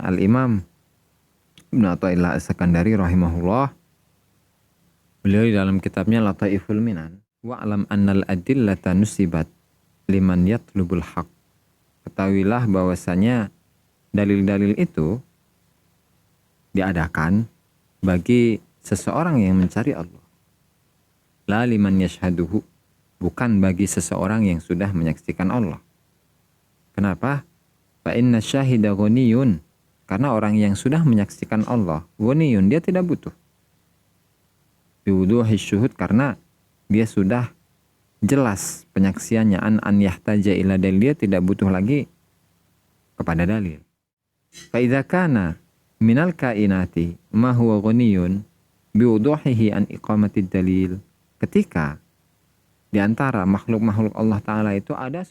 Al-Imam Ibnu Athaillah As-Sakandari rahimahullah, beliau di dalam kitabnya Lataiful Minan, wa'lam annal adillata nusibat liman yatlubul haq. Ketahuilah bahwasanya dalil-dalil itu diadakan bagi seseorang yang mencari Allah. La liman yashhaduhu, bukan bagi seseorang yang sudah menyaksikan Allah. Kenapa? Fa inna syahida ghaniyun, karena orang yang sudah menyaksikan Allah, ghaniyun, dia tidak butuh. Biwuduhi syuhud, karena dia sudah jelas penyaksiannya, an yahtaja ila dalil, dia tidak butuh lagi kepada dalil. Fa idza kana minal kainati ma huwa ghaniyun biwuduhihi an iqamati dalil. Ketika di antara makhluk-makhluk Allah Ta'ala itu ada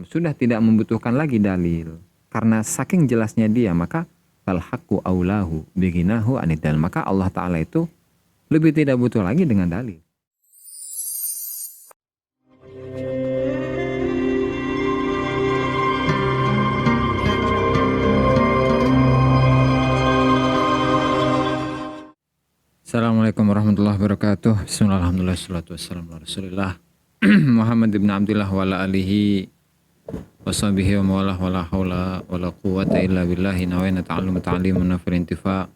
sudah tidak membutuhkan lagi dalil, karena saking jelasnya dia, maka fal haqqu aulahu biginahu anid dalil, maka Allah Ta'ala itu lebih tidak butuh lagi dengan dalil. Assalamualaikum warahmatullahi wabarakatuh. Bismillahirrahmanirrahim. Wassalatu wassalamu ala Rasulillah Muhammad ibn Abdillah wa ala alihi wa sahbihi wa mawalah wa la hawla wa la quwwata illa billahi nawayna ta'allum ta'limun nafir intifa'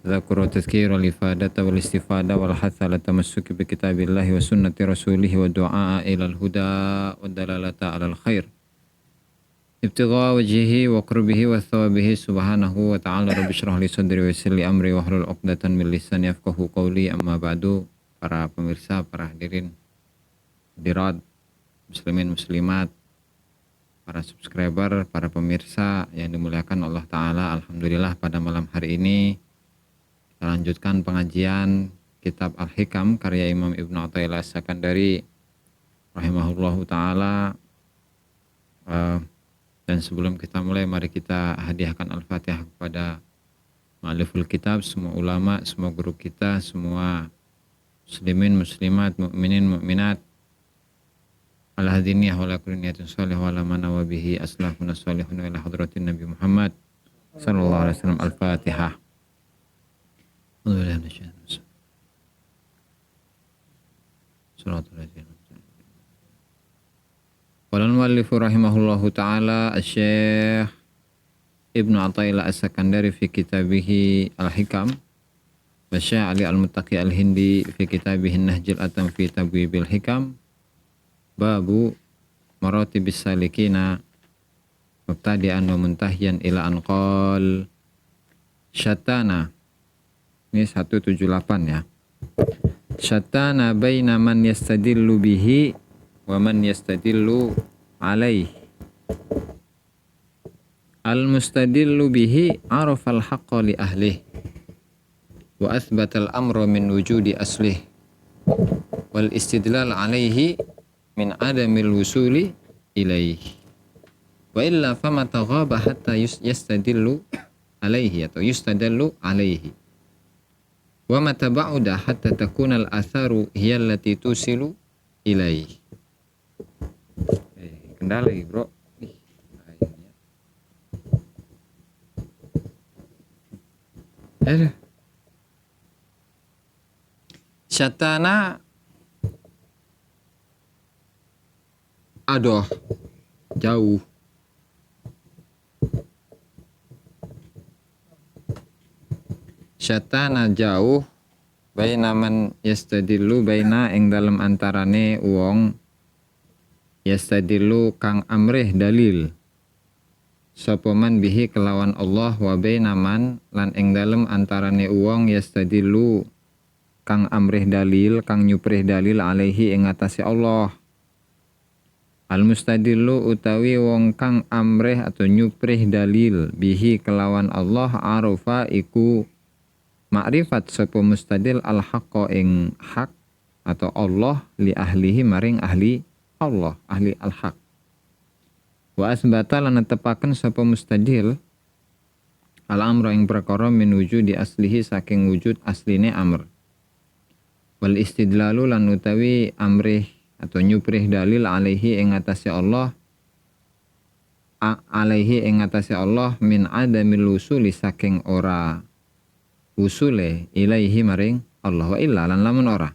tadzakur wa tazkir wal ifadata wal istifada wal hatha ala tamassuki bi kitabillahi wa sunnati rasulih wa du'a ila al huda wa dalalata ala al khair ibtigha wajhihi wa qurbihi wa thawabihi subhanahu wa ta'ala. Rabbi shrah li sadri wa yassir li amri wa hlul 'uqdatan min lisani yafqahu qawli. Amma ba'du. Para pemirsa, para hadirin hadirat, muslimin muslimat, para subscriber, para pemirsa yang dimuliakan Allah Ta'ala, alhamdulillah pada malam hari ini kita lanjutkan pengajian kitab Al-Hikam karya Imam Ibnu Athaillah As-Sakandari rahimahullahu ta'ala. Dan sebelum kita mulai, mari kita hadiahkan Al-Fatihah kepada mu'alliful kitab, semua ulama, semua guru kita, semua muslimin, muslimat, mu'minin, mu'minat, ala hadiniyah wa ala kulli niyatin shalih wa ala mana wa bihi aslafuna shalihun wa ila hadratin Nabi Muhammad sallallahu alaihi wasallam. Al-Fatihah. Qala al-muallifu rahimahullahu ta'ala Asy-Syaikh Ibnu Athaillah As-Sakandari fi kitabihi Al-Hikam wa Syekh Ali Al-Muttaqi Al-Hindi fi kitabihi Nahjul Atam fi Tabwibil Hikam babu maratibis salikina mubtadi'an wa muntahiyan ila anqal syatana. Ini 178 ya. Syatana baina man yastadillu bihi wa man yastadillu alaih. Al-mustadillu bihi arafal haqqa li ahlih wa athbatal amra min wujudi aslih wal istidlal alaihi min adamil wusuli ilaih wa illa fama taghaba hatta yastadillu alaihi atau yustadallu alaihi wa mata ba'uda hatta takuna al-atharu hiya allati tusilu ilaih. Kendala lagi bro. Syatana, aduh, jauh. Syatana jauh, baina man yastadillu, baina ing dalam antarane wong yastadillu kang amrih dalil sapa man bihi kelawan Allah, wa baina man lan ing dalem antarane wong yastadillu kang amrih dalil, kang nyuprih dalil alaihi ing atase Allah. Al mustadillu utawi wong kang amrih atau nyuprih dalil bihi kelawan Allah, arufa iku makrifat sapa mustadil al haqqa ing hak atau Allah li ahlihi maring ahli Allah, ahli al-haq. Wa asbata lan netepaken sapa mustadil al-amra ing perkara min wujudi aslihi saking wujud asline amr. Wal istidlalu lan utawi amrih atau nyuprih dalil alaihi ing atase Allah alaihi ing atase Allah min adamil usuli saking ora usule ilaihi maring Allah wa illa lan lamun ora.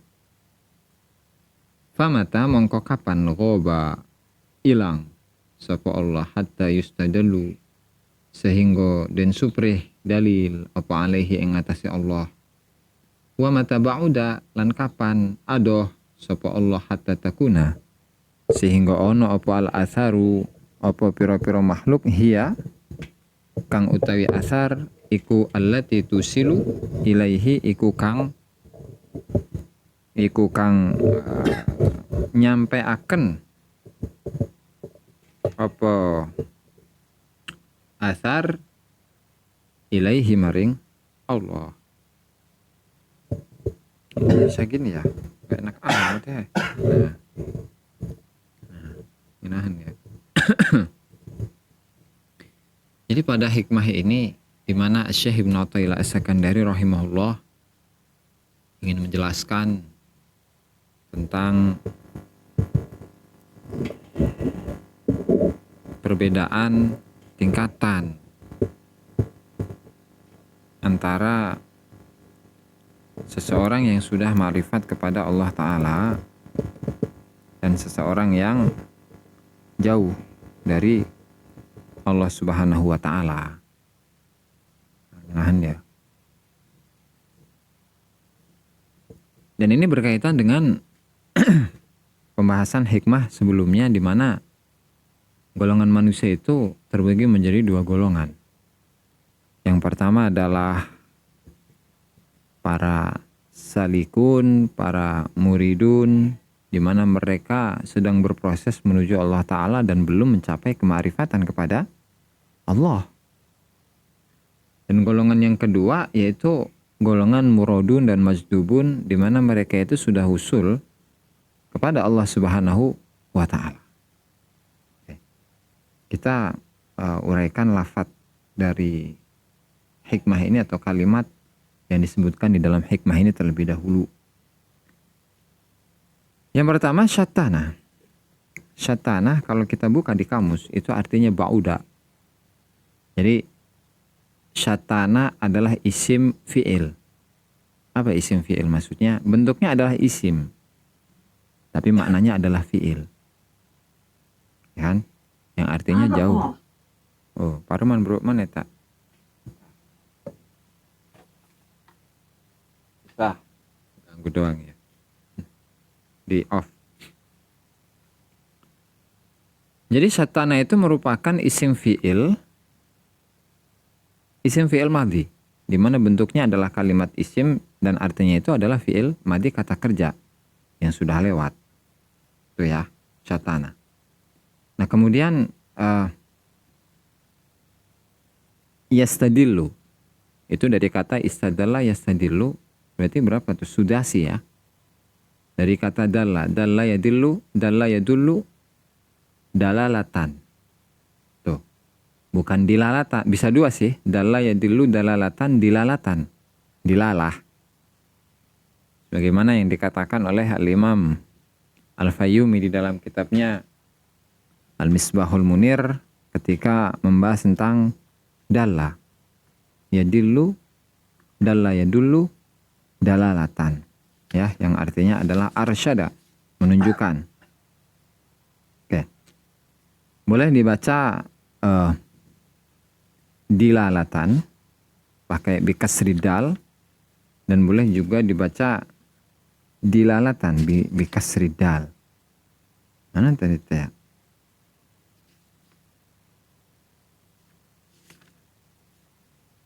Famata mongko kapan ghoba ilang sapa Allah hatta yustadallu sehingga den suprih dalil apa alaihi ing atase Allah. Wa mata ba'uda lan kapan adoh sapa Allah hatta takuna sehingga ono apa al atharu apa pira-pira makhluk hiya kang utawi asar iku allati tusilu ilaihi iku kang nyampe akan apa asar ilaihi maring Allah. Bisa gini ya, gak enak amat ya. Minahan ya. Jadi pada hikmah ini di mana Syekh Ibnu Athaillah As-Sakandari rahimahullah ingin menjelaskan tentang perbedaan tingkatan antara seseorang yang sudah ma'rifat kepada Allah Ta'ala dan seseorang yang jauh dari Allah Subhanahu wa Ta'ala. Ya. Dan ini berkaitan dengan pembahasan hikmah sebelumnya di mana golongan manusia itu terbagi menjadi dua golongan. Yang pertama adalah para salikun, para muridun, di mana mereka sedang berproses menuju Allah Ta'ala dan belum mencapai kemakrifatan kepada Allah. Dan golongan yang kedua yaitu golongan muradun dan majdubun, di mana mereka itu sudah usul kepada Allah Subhanahu wa Ta'ala. Kita uraikan lafadz dari hikmah ini atau kalimat yang disebutkan di dalam hikmah ini terlebih dahulu. Yang pertama syatana. Syatana kalau kita buka di kamus itu artinya ba'uda. Jadi syatana adalah isim fi'il. Apa isim fi'il maksudnya? Bentuknya adalah isim, tapi maknanya adalah fi'il. Ya kan? Yang artinya jauh. Oh, Parman bro, mana tak? Bisa. Ganggu doang ya. Di off. Jadi syatana itu merupakan isim fi'il madhi, di mana bentuknya adalah kalimat isim dan artinya itu adalah fi'il madhi kata kerja yang sudah lewat. Itu ya, syatana. Nah kemudian yastadillu itu dari kata istadalla yastadillu, berarti berapa tuh? Sudasi ya. Dari kata dalla yadillu, dalla yadullu, dalalatan. Tuh. Bukan dilalatan, bisa dua sih. Dalla yadillu, dalalatan, dilalatan. Dilalah. Bagaimana yang dikatakan oleh Al-Imam Al-Fayyumi di dalam kitabnya Al-Misbahul Munir ketika membahas tentang dalla yadillu, dalla yadullu, dalalatan. Ya, yang artinya adalah arsyada, menunjukkan. Oke. Boleh dibaca dilalatan pakai bikasridal, dan boleh juga dibaca dilalatan bikasridal. Mana tadi ya?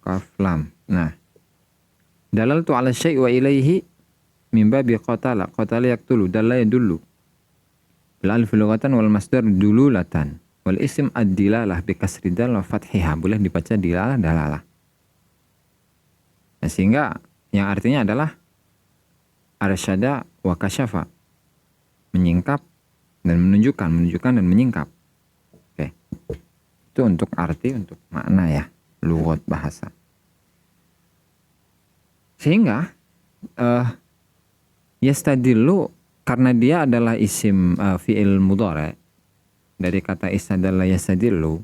Kaf lam. Nah, dalaltu ala syai' wa ilaihi min babi qatala yaqtulu, dalla yadullu bil alif lughatan wal masdar dululatan wal ism ad-dilalah bi kasri dal wa fathiha. Boleh dibaca dilalah dalalah. Nah, sehingga yang artinya adalah arsyada wa kasyafa, menyingkap dan menunjukkan dan menyingkap. Oke. Itu untuk arti, untuk makna ya, lughat bahasa. Sehingga yastadillu karena dia adalah isim fi'il mudhari dari kata istadalla yastadillu,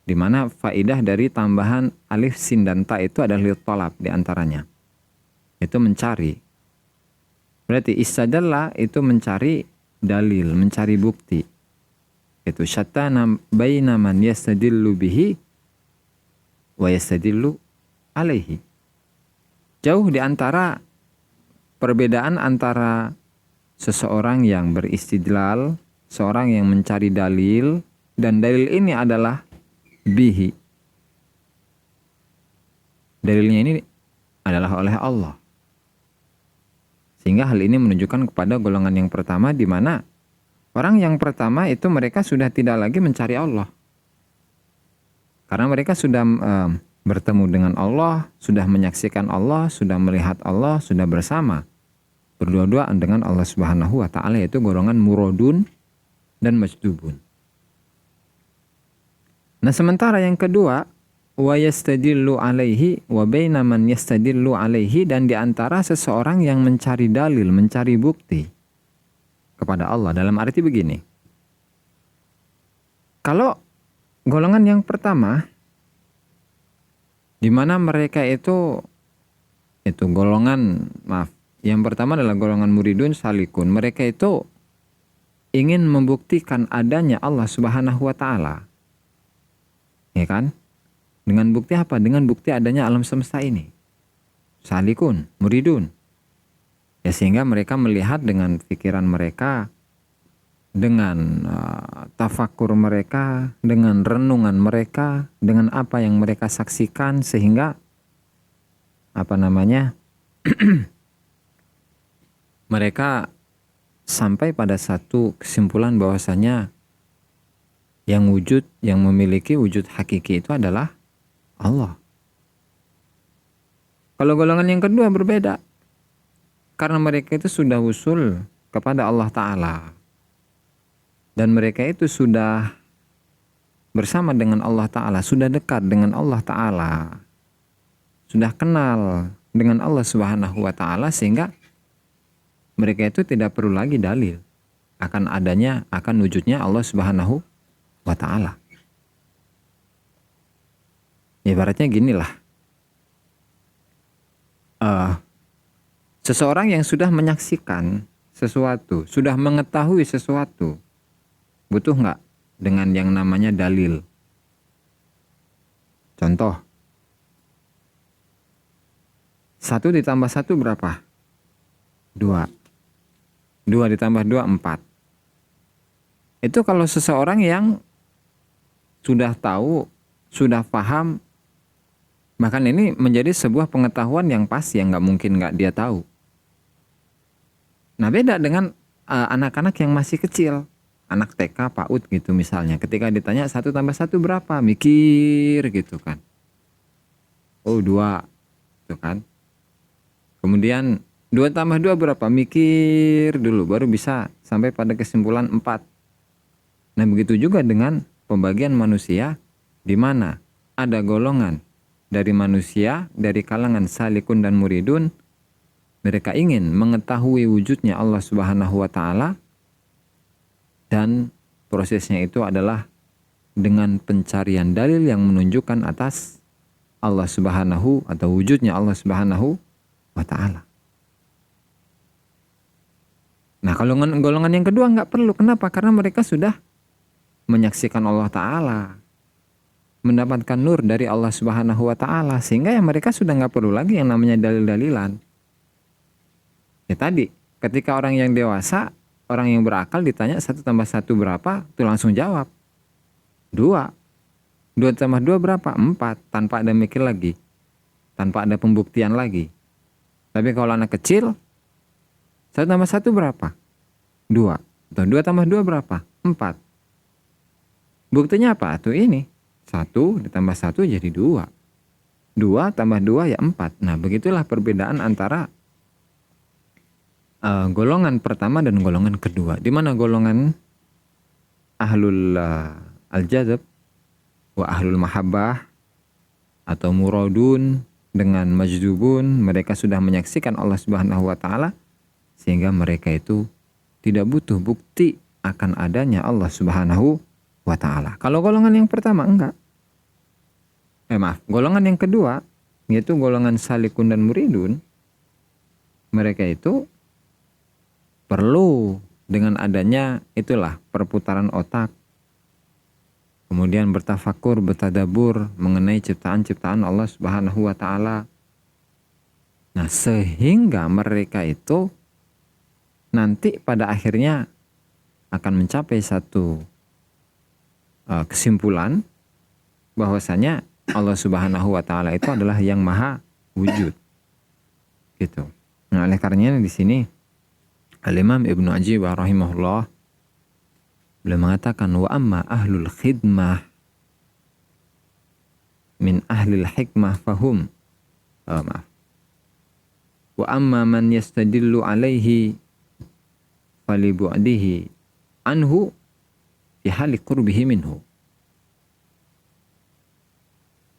Di mana faidah dari tambahan alif, sin, dan ta itu adalah litolab di antaranya. Itu mencari. Berarti istadalla itu mencari dalil, mencari bukti. Itu syattana baina man yastadillu bihi wa yastadillu alaihi. Jauh di antara perbedaan antara seseorang yang beristidlal, seorang yang mencari dalil, dan dalil ini adalah bihi. Dalilnya ini adalah oleh Allah. Sehingga hal ini menunjukkan kepada golongan yang pertama, di mana orang yang pertama itu mereka sudah tidak lagi mencari Allah. Karena mereka sudah bertemu dengan Allah, sudah menyaksikan Allah, sudah melihat Allah, sudah bersama. Berdua-duaan dengan Allah Subhanahu wa ta'ala, yaitu golongan muradun dan majdubun. Nah, sementara yang kedua, wa yastadillu alaihi wa baina man yastadillu alaihi, dan di antara seseorang yang mencari dalil, mencari bukti kepada Allah. Dalam arti begini. Kalau golongan yang pertama, di mana mereka itu golongan, yang pertama adalah golongan muridun salikun. Mereka itu ingin membuktikan adanya Allah Subhanahu wa ta'ala. Ya kan? Dengan bukti apa? Dengan bukti adanya alam semesta ini. Salikun, muridun. Ya, sehingga mereka melihat dengan pikiran mereka, dengan tafakur mereka, dengan renungan mereka, dengan apa yang mereka saksikan, sehingga mereka sampai pada satu kesimpulan bahwasanya yang wujud, yang memiliki wujud hakiki itu adalah Allah. Kalau golongan yang kedua berbeda. Karena mereka itu sudah usul kepada Allah Ta'ala. Dan mereka itu sudah bersama dengan Allah Ta'ala, sudah dekat dengan Allah Ta'ala. Sudah kenal dengan Allah Subhanahu wa ta'ala, sehingga mereka itu tidak perlu lagi dalil akan adanya, akan wujudnya Allah Subhanahu wa ta'ala. Ibaratnya ginilah. Seseorang yang sudah menyaksikan sesuatu, sudah mengetahui sesuatu, butuh nggak dengan yang namanya dalil? Contoh, 1 ditambah 1 berapa? 2. 2 ditambah 2, 4. Itu kalau seseorang yang sudah tahu, sudah paham, bahkan ini menjadi sebuah pengetahuan yang pasti, yang nggak mungkin nggak dia tahu. Nah, beda dengan anak-anak yang masih kecil, anak TK, PAUD gitu misalnya. Ketika ditanya 1 tambah 1 berapa? Mikir gitu kan. Oh, 2 gitu kan. Kemudian 2 tambah 2 berapa? Mikir dulu, baru bisa sampai pada kesimpulan 4. Nah, begitu juga dengan pembagian manusia, di mana ada golongan dari manusia, dari kalangan salikun dan muridun, mereka ingin mengetahui wujudnya Allah Subhanahu wa ta'ala, dan prosesnya itu adalah dengan pencarian dalil yang menunjukkan atas Allah Subhanahu, atau wujudnya Allah Subhanahu wa ta'ala. Nah, kalau golongan yang kedua nggak perlu. Kenapa? Karena mereka sudah menyaksikan Allah Ta'ala, mendapatkan nur dari Allah Subhanahu wa ta'ala, sehingga ya mereka sudah nggak perlu lagi yang namanya dalil-dalilan. Ya tadi, ketika orang yang dewasa, orang yang berakal ditanya 1 tambah 1 berapa, itu langsung jawab 2. 2 tambah 2 berapa? 4, tanpa ada mikir lagi, tanpa ada pembuktian lagi. Tapi kalau anak kecil, 1 tambah 1 berapa? 2. Atau 2 tambah 2 berapa? 4. Buktinya apa? Tuh ini, 1 ditambah 1 jadi 2. 2 tambah 2 ya 4. Nah, begitulah perbedaan antara golongan pertama dan golongan kedua. Di mana golongan ahlul al-jazab wa ahlul mahabbah atau muradun dengan majdubun, mereka sudah menyaksikan Allah Subhanahu wa ta'ala, sehingga mereka itu tidak butuh bukti akan adanya Allah Subhanahu wa ta'ala. Kalau golongan yang pertama enggak. Golongan yang kedua, yaitu golongan salikun dan muridun, mereka itu perlu dengan adanya itulah perputaran otak, kemudian bertafakur, bertadabur mengenai ciptaan-ciptaan Allah Subhanahu wa taala. Nah, sehingga mereka itu nanti pada akhirnya akan mencapai satu kesimpulan bahwasanya Allah Subhanahu wa taala itu adalah yang maha wujud. Gitu. Nah, oleh karenanya di sini Al-Imam Ibnu Ajibah rahimahullah beliau mengatakan wa amma ahlul khidmah min ahlil hikmah fahum wa amma man yastadillu alaihi falibu'dihi anhu fi hali qurbihi minhu.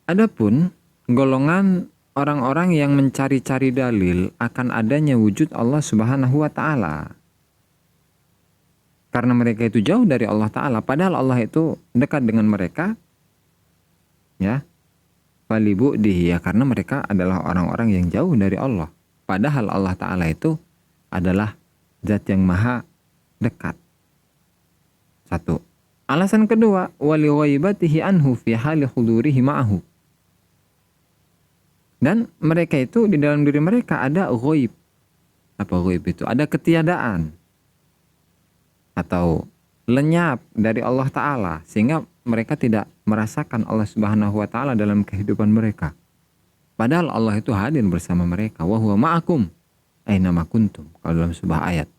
Adapun golongan orang-orang yang mencari-cari dalil akan adanya wujud Allah Subhanahu wa taala, karena mereka itu jauh dari Allah taala padahal Allah itu dekat dengan mereka, ya. Falibu'dihi, ya, karena mereka adalah orang-orang yang jauh dari Allah padahal Allah taala itu adalah zat yang maha dekat. Satu. Alasan kedua, wali ghaibatihi anhu fi hali hudurihi ma'ahu. Dan mereka itu di dalam diri mereka ada ghaib. Apa ghaib itu? Ada ketiadaan atau lenyap dari Allah Ta'ala, sehingga mereka tidak merasakan Allah Subhanahu wa Ta'ala dalam kehidupan mereka. Padahal Allah itu hadir bersama mereka. Wa huwa ma'akum aina ma kuntum, kalau dalam sebuah ayat.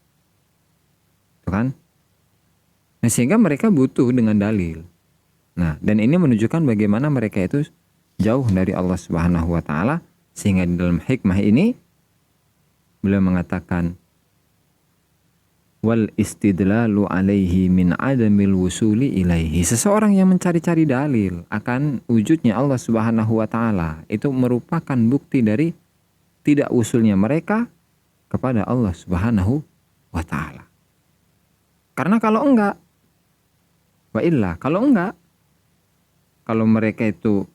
Itu kan? Nah, sehingga mereka butuh dengan dalil. Nah, dan ini menunjukkan bagaimana mereka itu jauh dari Allah Subhanahu wa taala, sehingga di dalam hikmah ini beliau mengatakan wal istidlalu alaihi min adamil wusuli ilaihi. Seseorang yang mencari-cari dalil akan wujudnya Allah Subhanahu wa taala itu merupakan bukti dari tidak usulnya mereka kepada Allah Subhanahu wa taala. Karena kalau enggak, kalau mereka itu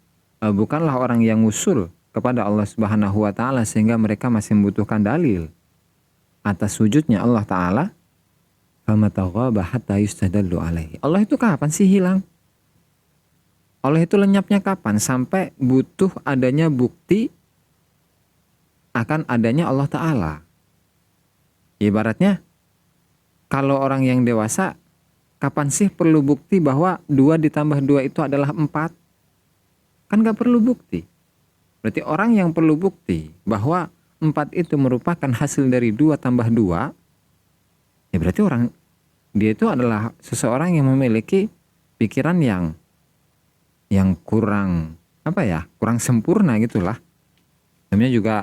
bukanlah orang yang usul kepada Allah Subhanahu wa taala sehingga mereka masih membutuhkan dalil atas wujudnya Allah taala, famatagaba hatta yustadallu alaihi. Allah itu kapan sih hilang? Allah itu lenyapnya kapan? Sampai butuh adanya bukti akan adanya Allah taala. Ibaratnya kalau orang yang dewasa, kapan sih perlu bukti bahwa 2 ditambah 2 itu adalah 4? Kan gak perlu bukti. Berarti orang yang perlu bukti bahwa 4 itu merupakan hasil dari 2 tambah 2, ya berarti dia itu adalah seseorang yang memiliki pikiran yang kurang kurang sempurna gitulah. Namanya juga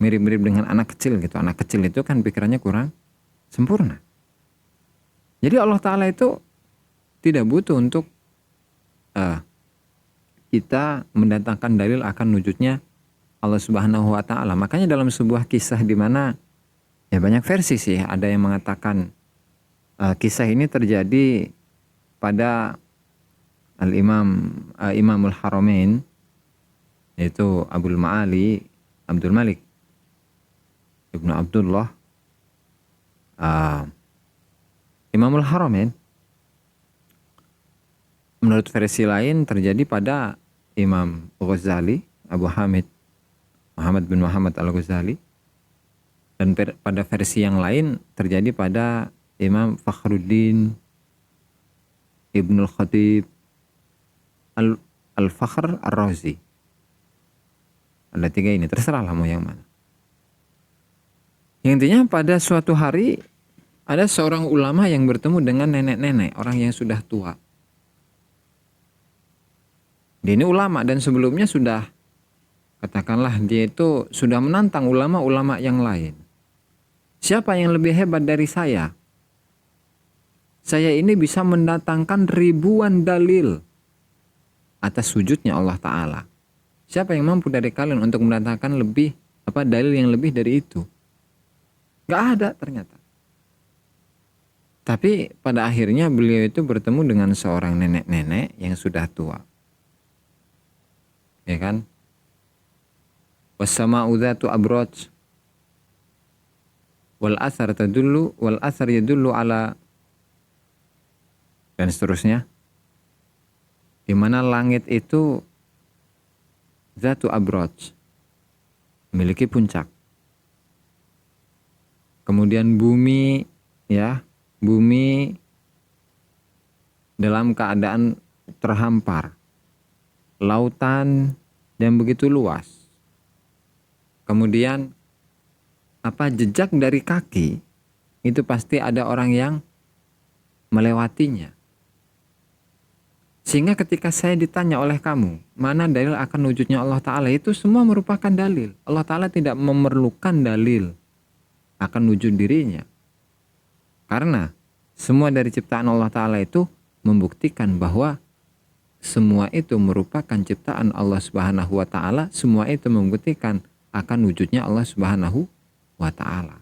mirip-mirip dengan anak kecil gitu. Anak kecil itu kan pikirannya kurang sempurna. Jadi Allah Ta'ala itu tidak butuh untuk kita mendatangkan dalil akan wujudnya Allah Subhanahu wa taala. Makanya dalam sebuah kisah di mana ya banyak versi sih, ada yang mengatakan kisah ini terjadi pada Imamul Haramain, yaitu Abdul Malik Ibnu Abdullah Imamul Haramain. Menurut versi lain terjadi pada Imam Ghazali, Abu Hamid Muhammad bin Muhammad Al-Ghazali, dan pada versi yang lain terjadi pada Imam Fakhruddin Ibnul Khatib Al-Fakhr Ar-Razi. Ada 3 ini, terserah lah mau yang mana. Yang intinya pada suatu hari ada seorang ulama yang bertemu dengan nenek-nenek, orang yang sudah tua. Dia ini ulama dan sebelumnya sudah, katakanlah dia itu sudah menantang ulama-ulama yang lain. Siapa yang lebih hebat dari saya? Saya ini bisa mendatangkan ribuan dalil atas wujudnya Allah Ta'ala. Siapa yang mampu dari kalian untuk mendatangkan dalil yang lebih dari itu? Gak ada ternyata. Tapi pada akhirnya beliau itu bertemu dengan seorang nenek-nenek yang sudah tua. ya kan? Was-sama'u dzatu abraj wal athar yadullu ala, dan seterusnya, di mana langit itu dzatu abraj, memiliki puncak. Kemudian bumi, ya, bumi dalam keadaan terhampar, lautan yang begitu luas. Kemudian jejak dari kaki itu pasti ada orang yang melewatinya. Sehingga ketika saya ditanya oleh kamu, mana dalil akan wujudnya Allah Ta'ala, itu semua merupakan dalil. Allah Ta'ala tidak memerlukan dalil akan wujud dirinya. Karena semua dari ciptaan Allah Ta'ala itu membuktikan bahwa semua itu merupakan ciptaan Allah Subhanahu wa Ta'ala. Semua itu membuktikan akan wujudnya Allah Subhanahu wa Ta'ala.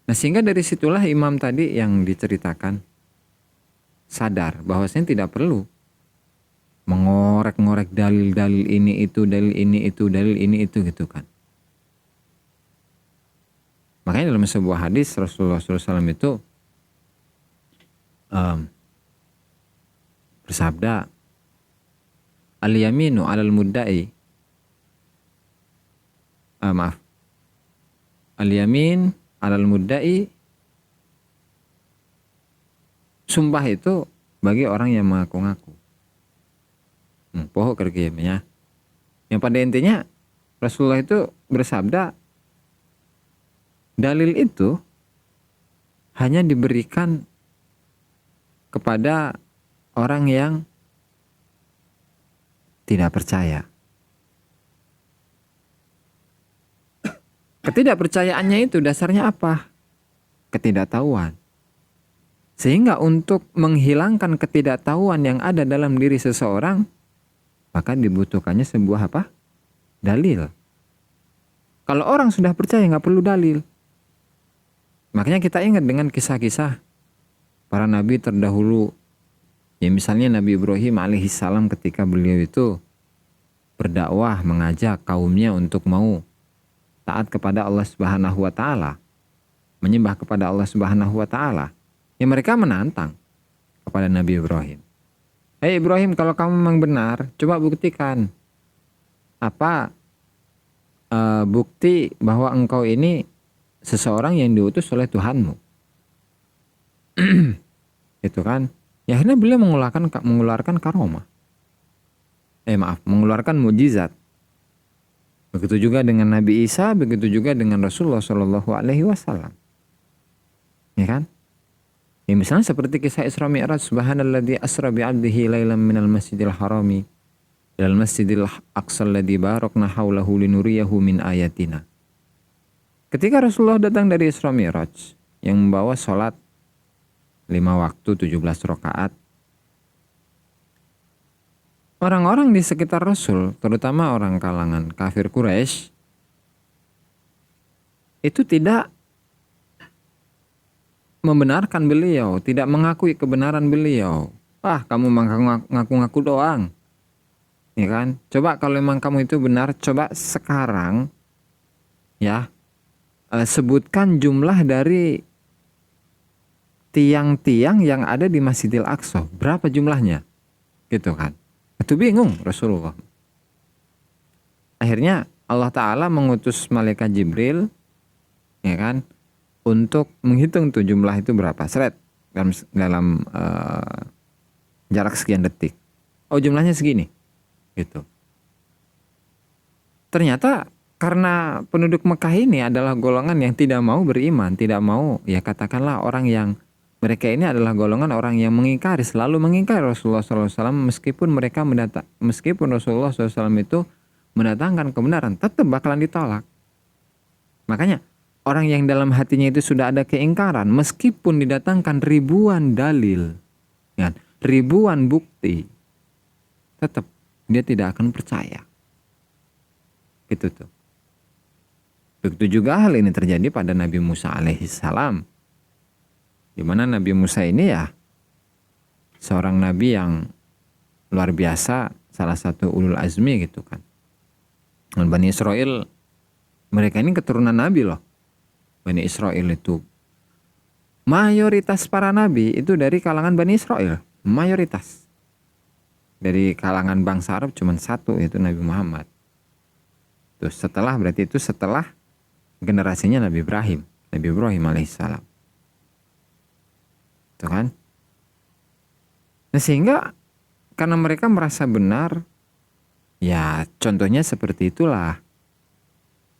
Nah, sehingga dari situlah imam tadi yang diceritakan sadar bahwasanya tidak perlu mengorek-ngorek dalil-dalil ini itu, dalil ini itu, dalil ini itu, gitu kan. Makanya dalam sebuah hadis Rasulullah SAW itu bersabda, al-yaminu alal mudda'i, al-yamin alal mudda'i, sumpah itu bagi orang yang mengaku-ngaku. Pohon kerjanya. Yang pada intinya Rasulullah itu bersabda, dalil itu hanya diberikan kepada orang yang tidak percaya. Ketidakpercayaannya itu dasarnya apa? Ketidaktahuan. Sehingga untuk menghilangkan ketidaktahuan yang ada dalam diri seseorang, maka dibutuhkannya sebuah apa? Dalil. Kalau orang sudah percaya nggak perlu dalil. Makanya kita ingat dengan kisah-kisah para nabi terdahulu. Ya misalnya Nabi Ibrahim alaihissalam ketika beliau itu berdakwah, mengajak kaumnya untuk mau taat kepada Allah Subhanahu wa Ta'ala, menyembah kepada Allah Subhanahu wa Ta'ala. Ya mereka menantang kepada Nabi Ibrahim. Hei Ibrahim, kalau kamu memang benar, coba buktikan apa bukti bahwa engkau ini seseorang yang diutus oleh Tuhanmu. Itu kan. Ya akhirnya beliau mengeluarkan karomah. Mengeluarkan mujizat. Begitu juga dengan Nabi Isa, begitu juga dengan Rasulullah Shallallahu Alaihi Wasallam. Ya kan? Ya misalnya seperti kisah Isra Mi'raj, subhanalladzi asra bi'abdihi lailan minal masjidil harami ilal masjidil aqsal ladzi barakna haulahu linuriyahu min ayatina. Ketika Rasulullah datang dari Isra Mi'raj yang membawa sholat 5 waktu 17 rakaat, orang-orang di sekitar Rasul, terutama orang kalangan kafir Quraisy, itu tidak membenarkan beliau, tidak mengakui kebenaran beliau. Kamu ngaku-ngaku doang. Ya kan? Coba kalau memang kamu itu benar, coba sekarang ya sebutkan jumlah dari tiang-tiang yang ada di Masjidil Aqsa. Berapa jumlahnya? Gitu kan. Itu bingung Rasulullah. Akhirnya Allah Ta'ala mengutus malaikat Jibril, ya kan, untuk menghitung tuh jumlah itu berapa. Seret dalam jarak sekian detik. Oh jumlahnya segini. Gitu. Ternyata karena penduduk Mekah ini adalah golongan yang tidak mau beriman, tidak mau, ya katakanlah orang yang, mereka ini adalah golongan orang yang mengingkari, selalu mengingkari Rasulullah SAW, meskipun Rasulullah SAW itu mendatangkan kebenaran, tetap bakalan ditolak. Makanya orang yang dalam hatinya itu sudah ada keingkaran, meskipun didatangkan ribuan dalil, ya, ribuan bukti, tetap dia tidak akan percaya. Gitu tuh. Begitu juga hal ini terjadi pada Nabi Musa alaihissalam. Di mana Nabi Musa ini ya seorang nabi yang luar biasa, salah satu ulul azmi gitu kan. Dan Bani Israel, mereka ini keturunan Nabi loh. Bani Israel itu mayoritas para nabi itu dari kalangan Bani Israel, mayoritas. Dari kalangan bangsa Arab cuma satu, yaitu Nabi Muhammad. Terus berarti itu setelah generasinya Nabi Ibrahim alaihissalam. Itu kan? Nah, sehingga karena mereka merasa benar, ya contohnya seperti itulah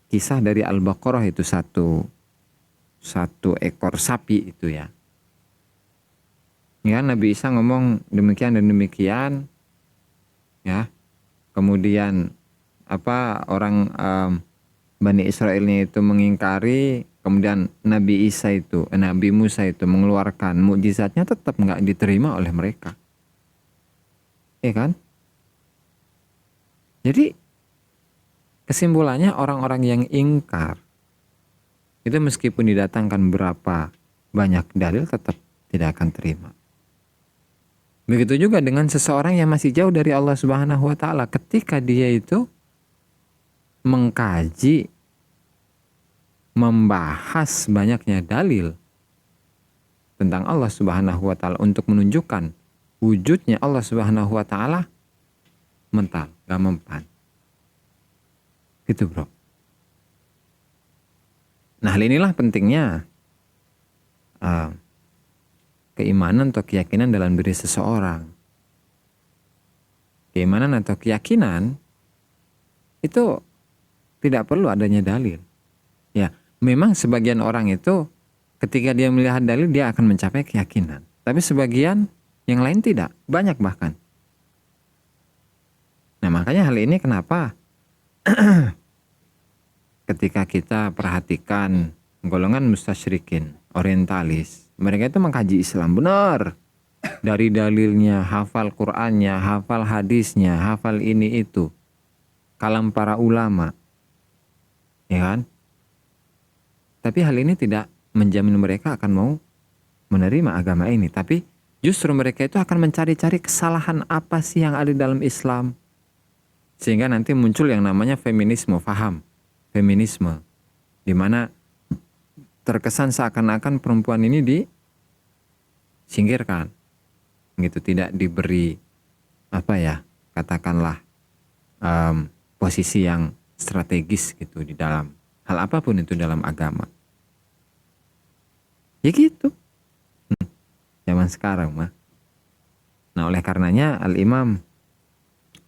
kisah dari Al-Baqarah itu satu ekor sapi itu ya. Ya, Nabi Isa ngomong demikian dan demikian. Ya, kemudian orang Bani Israelnya itu mengingkari, kemudian Nabi Musa itu mengeluarkan mukjizatnya, tetap nggak diterima oleh mereka, ya kan? Jadi kesimpulannya orang-orang yang ingkar itu meskipun didatangkan berapa banyak dalil tetap tidak akan terima. Begitu juga dengan seseorang yang masih jauh dari Allah Subhanahu wa taala, ketika dia itu mengkaji, membahas banyaknya dalil tentang Allah Subhanahu wa taala untuk menunjukkan wujudnya Allah Subhanahu wa taala, mental, gak mempan. Gitu, bro. Nah, hal inilah pentingnya keimanan atau keyakinan dalam diri seseorang. Keimanan atau keyakinan itu tidak perlu adanya dalil. Ya, memang sebagian orang itu ketika dia melihat dalil dia akan mencapai keyakinan. Tapi sebagian yang lain tidak, banyak bahkan. Nah, makanya hal ini kenapa ketika kita perhatikan golongan mustasyrikin, orientalis, mereka itu mengkaji Islam benar. Dari dalilnya, hafal Qur'annya, hafal hadisnya, hafal ini itu. Kalam para ulama. Ya kan? Tapi hal ini tidak menjamin mereka akan mau menerima agama ini. Tapi justru mereka itu akan mencari-cari kesalahan apa sih yang ada dalam Islam. Sehingga nanti muncul yang namanya feminisme, faham. Feminisme. Di mana terkesan seakan-akan perempuan ini disingkirkan. Gitu, tidak diberi katakanlah posisi yang strategis gitu di dalam hal apapun itu dalam agama. Ya gitu. Zaman sekarang mah. Nah, oleh karenanya Al-Imam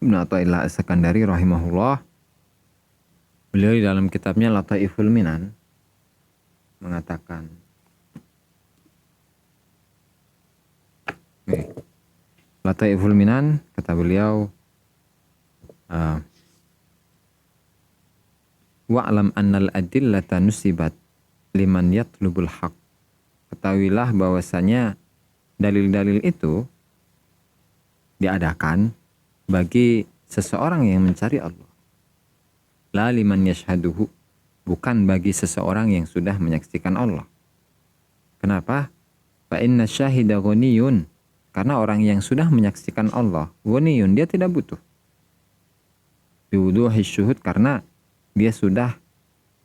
Ibnu Athaillah As-Sakandari rahimahullah, beliau di dalam kitabnya Lataiful Minan mengatakan, Lataiful Minan, kata beliau, wa'lam annal adillata nusibat liman yatlubul haq. Ketahuilah bahwasanya dalil-dalil itu diadakan bagi seseorang yang mencari Allah. La liman yashhaduhu, bukan bagi seseorang yang sudah menyaksikan Allah. Kenapa? Fa inna syahida ghaniyun, karena orang yang sudah menyaksikan Allah, ghaniyun, dia tidak butuh. Biwuduhi syuhud, karena dia sudah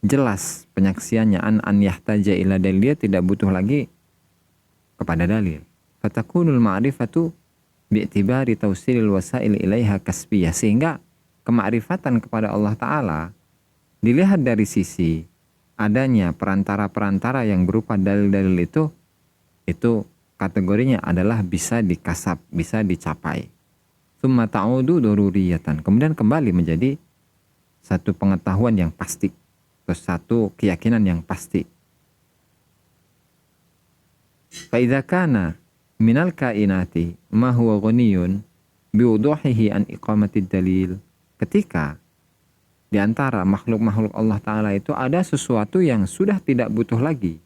jelas penyaksiannya, an yahtaja ila dalil, dia tidak butuh lagi kepada dalil. Fatakunul ma'rifatu bi'tibari tausilil wasail ilaiha kasbiyah, sehingga kemakrifatan kepada Allah Ta'ala dilihat dari sisi adanya perantara-perantara yang berupa dalil-dalil itu kategorinya adalah bisa dikasab, bisa dicapai. Tsumma ta'udu daruriyatan, kemudian kembali menjadi satu pengetahuan yang pasti, atau satu keyakinan yang pasti. Fa idza kana minal kainati ma huwa ghaniyun biwuduhihi an iqamatid dalil, ketika di antara makhluk-makhluk Allah Ta'ala itu ada sesuatu yang sudah tidak butuh lagi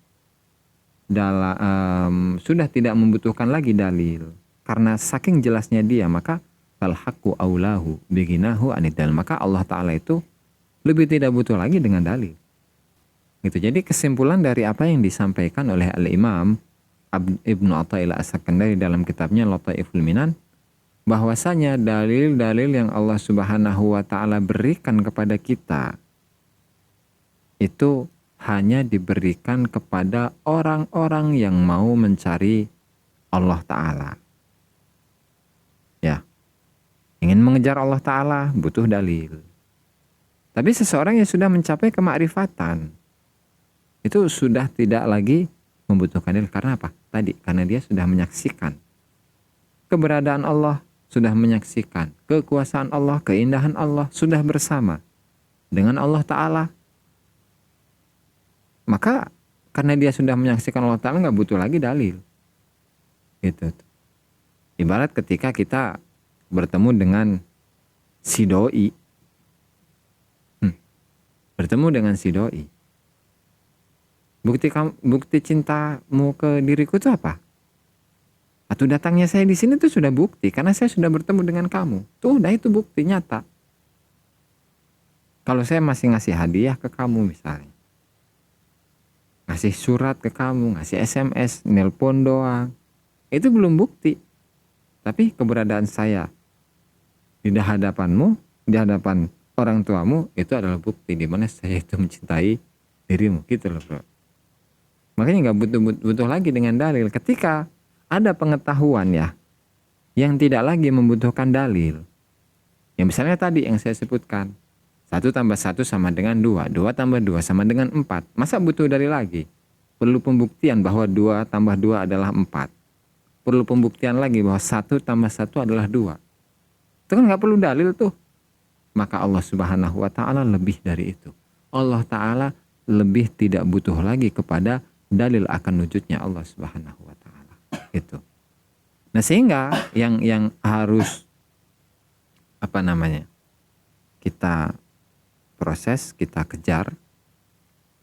sudah tidak membutuhkan lagi dalil, karena saking jelasnya dia, maka fal haqqu aulahu biginahu anid dalil, maka Allah Ta'ala itu lebih tidak butuh lagi dengan dalil. Gitu. Jadi kesimpulan dari apa yang disampaikan oleh Al-Imam Ibnu Athaillah As-Sakandari dalam kitabnya Lataiful Minan, bahwasanya dalil-dalil yang Allah Subhanahu wa taala berikan kepada kita itu hanya diberikan kepada orang-orang yang mau mencari Allah taala. Ya, ingin mengejar Allah taala butuh dalil. Tapi seseorang yang sudah mencapai kemakrifatan itu sudah tidak lagi membutuhkan dalil. Karena apa? Tadi, karena dia sudah menyaksikan keberadaan Allah, sudah menyaksikan kekuasaan Allah, keindahan Allah, sudah bersama dengan Allah Ta'ala. Maka karena dia sudah menyaksikan Allah Ta'ala, nggak butuh lagi dalil. Gitu. Ibarat ketika kita bertemu dengan si doi. Bertemu dengan si doi. Bukti cintamu ke diriku itu apa? Atau datangnya saya di sini tuh sudah bukti karena saya sudah bertemu dengan kamu. Tuh udah itu bukti nyata. Kalau saya masih ngasih hadiah ke kamu misalnya, ngasih surat ke kamu, ngasih SMS, nelpon doang, itu belum bukti. Tapi keberadaan saya di hadapanmu, di hadapan orang tuamu, itu adalah bukti di mana saya itu mencintai dirimu, gitu loh bro. Makanya nggak butuh lagi dengan dalil. Ketika ada pengetahuan ya yang tidak lagi membutuhkan dalil, yang misalnya tadi yang saya sebutkan, 1 tambah 1 sama dengan 2, 2 tambah 2 sama dengan 4. Masa butuh dalil lagi? Perlu pembuktian bahwa 2 tambah 2 adalah 4. Perlu pembuktian lagi bahwa 1 tambah 1 adalah 2. Itu kan nggak perlu dalil tuh. Maka Allah Subhanahu wa taala lebih dari itu. Allah taala lebih tidak butuh lagi kepada dalil akan wujudnya Allah Subhanahu wa taala. Gitu. Nah, sehingga yang harus kita proses, kita kejar,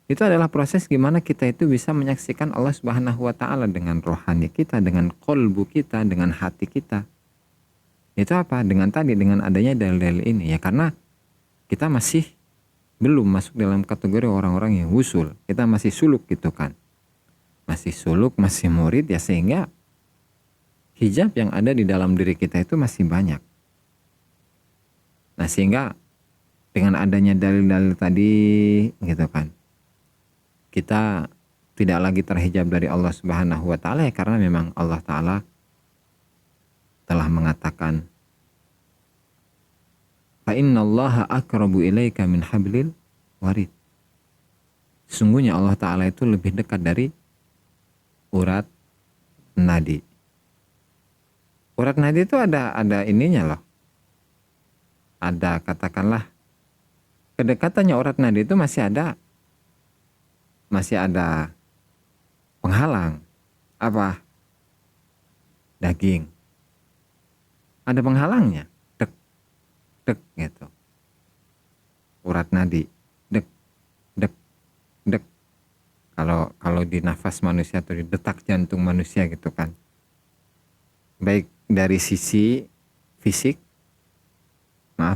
itu adalah proses gimana kita itu bisa menyaksikan Allah Subhanahu wa taala dengan rohani kita, dengan kolbu kita, dengan hati kita. Itu apa? Dengan adanya dalil-dalil ini ya, karena kita masih belum masuk dalam kategori orang-orang yang wusul. Kita masih suluk gitu kan. Masih suluk, masih murid ya, sehingga hijab yang ada di dalam diri kita itu masih banyak. Nah, sehingga dengan adanya dalil-dalil tadi gitu kan, kita tidak lagi terhijab dari Allah Subhanahu wa taala ya, karena memang Allah taala telah mengatakan, fa innallaha aqrabu ilaika min hablil warid. Sungguhnya Allah taala itu lebih dekat dari urat nadi. Urat nadi itu ada ininya loh. Ada, katakanlah, kedekatannya urat nadi itu masih ada penghalang. Apa? Daging. Ada penghalangnya. Dek, dek gitu. Urat nadi. Dek, dek, dek. Kalau di nafas manusia atau di detak jantung manusia gitu kan. Baik dari sisi fisik,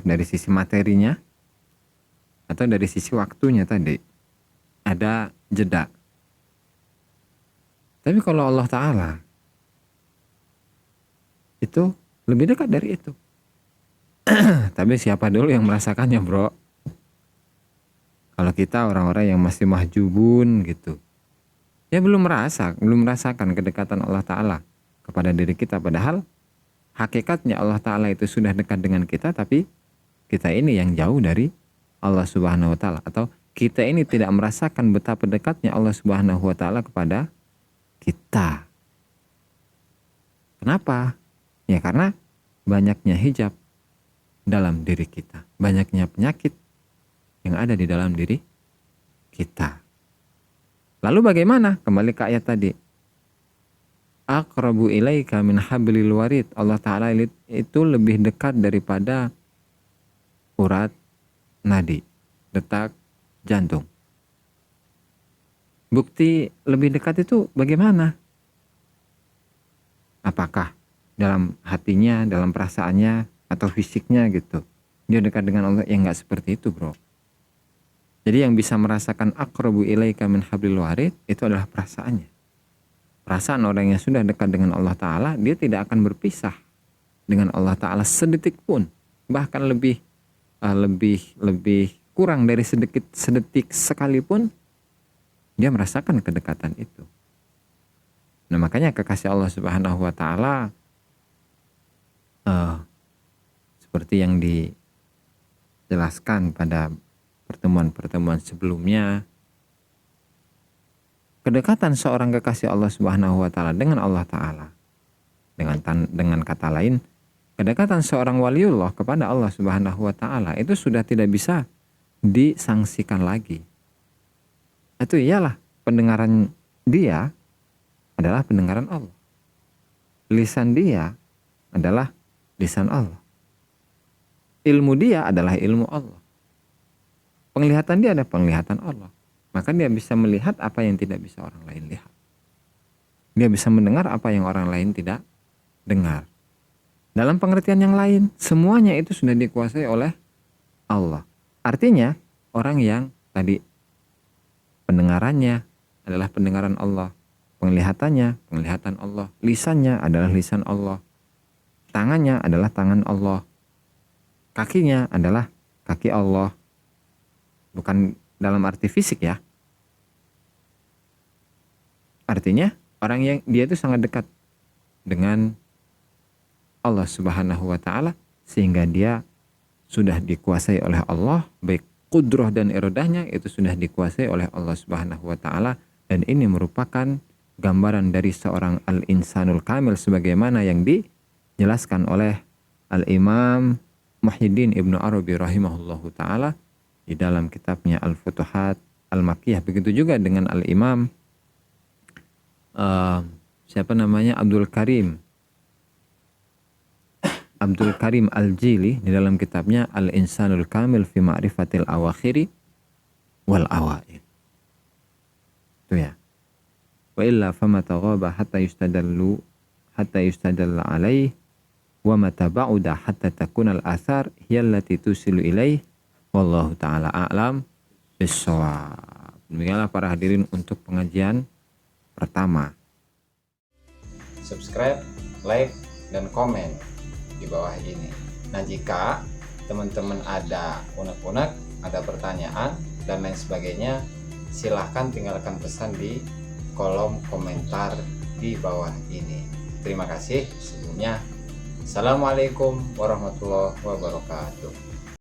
dari sisi materinya, atau dari sisi waktunya tadi, ada jeda. Tapi kalau Allah Ta'ala itu lebih dekat dari itu. Tapi siapa dulu yang merasakannya bro? Kalau kita orang-orang yang masih mahjubun gitu, ya belum merasakan kedekatan Allah Ta'ala kepada diri kita. Padahal hakikatnya Allah Ta'ala itu sudah dekat dengan kita, tapi kita ini yang jauh dari Allah Subhanahu wa Ta'ala, atau kita ini tidak merasakan betapa dekatnya Allah Subhanahu wa Ta'ala kepada kita. Kenapa? Ya karena banyaknya hijab dalam diri kita, banyaknya penyakit yang ada di dalam diri kita. Lalu bagaimana? Kembali ke ayat tadi. Aqrabu ilaika min hablil warid. Allah Ta'ala itu lebih dekat daripada urat nadi, detak jantung. Bukti lebih dekat itu bagaimana? Apakah dalam hatinya, dalam perasaannya, atau fisiknya gitu? Dia dekat dengan Allah? Ya enggak seperti itu bro. Jadi yang bisa merasakan aqrabu ilaika min hablil warid itu adalah perasaannya. Perasaan orang yang sudah dekat dengan Allah Ta'ala, dia tidak akan berpisah dengan Allah Ta'ala sedetik pun, bahkan lebih kurang dari sedetik sekalipun, dia merasakan kedekatan itu. Nah, makanya kekasih Allah Subhanahu wa Ta'ala seperti yang dijelaskan pada pertemuan-pertemuan sebelumnya, kedekatan seorang kekasih Allah Subhanahu wa Ta'ala dengan Allah Ta'ala, dengan kata lain, kedekatan seorang waliullah kepada Allah Subhanahu wa Ta'ala itu sudah tidak bisa disangsikan lagi. Itu ialah pendengaran dia adalah pendengaran Allah. Lisan dia adalah lisan Allah. Ilmu dia adalah ilmu Allah. Penglihatan dia adalah penglihatan Allah. Maka dia bisa melihat apa yang tidak bisa orang lain lihat. Dia bisa mendengar apa yang orang lain tidak dengar. Dalam pengertian yang lain, semuanya itu sudah dikuasai oleh Allah. Artinya, orang yang tadi pendengarannya adalah pendengaran Allah, penglihatannya penglihatan Allah, lisannya adalah lisan Allah, tangannya adalah tangan Allah, kakinya adalah kaki Allah. Bukan dalam arti fisik ya. Artinya orang yang dia itu sangat dekat dengan Allah Subhanahu wa Ta'ala, sehingga dia sudah dikuasai oleh Allah, baik qudrah dan iradahnya itu sudah dikuasai oleh Allah Subhanahu wa Ta'ala. Dan ini merupakan gambaran dari seorang al-insanul kamil, sebagaimana yang dijelaskan oleh Al-Imam Muhyiddin Ibnu Arabi rahimahullahu ta'ala di dalam kitabnya Al-Futuhat Al-Makkiyah. Begitu juga dengan Al-Imam Abdul Karim Al-Jili di dalam kitabnya Al-Insanul Kamil fi Ma'rifatil Awakhiri wal Awail. Itu ya. Wa illa fama taghaba hatta yustadalla alaih wa mata ba'uda hatta takuna al-athar hiya allati tusilu ilaih wallahu ta'ala a'lam bissawab. Demikianlah para hadirin untuk pengajian pertama. Subscribe, like, dan komen di bawah ini. Nah, jika teman-teman ada unek-unek, ada pertanyaan dan lain sebagainya, silahkan tinggalkan pesan di kolom komentar di bawah ini. Terima kasih sebelumnya. Assalamualaikum warahmatullahi wabarakatuh.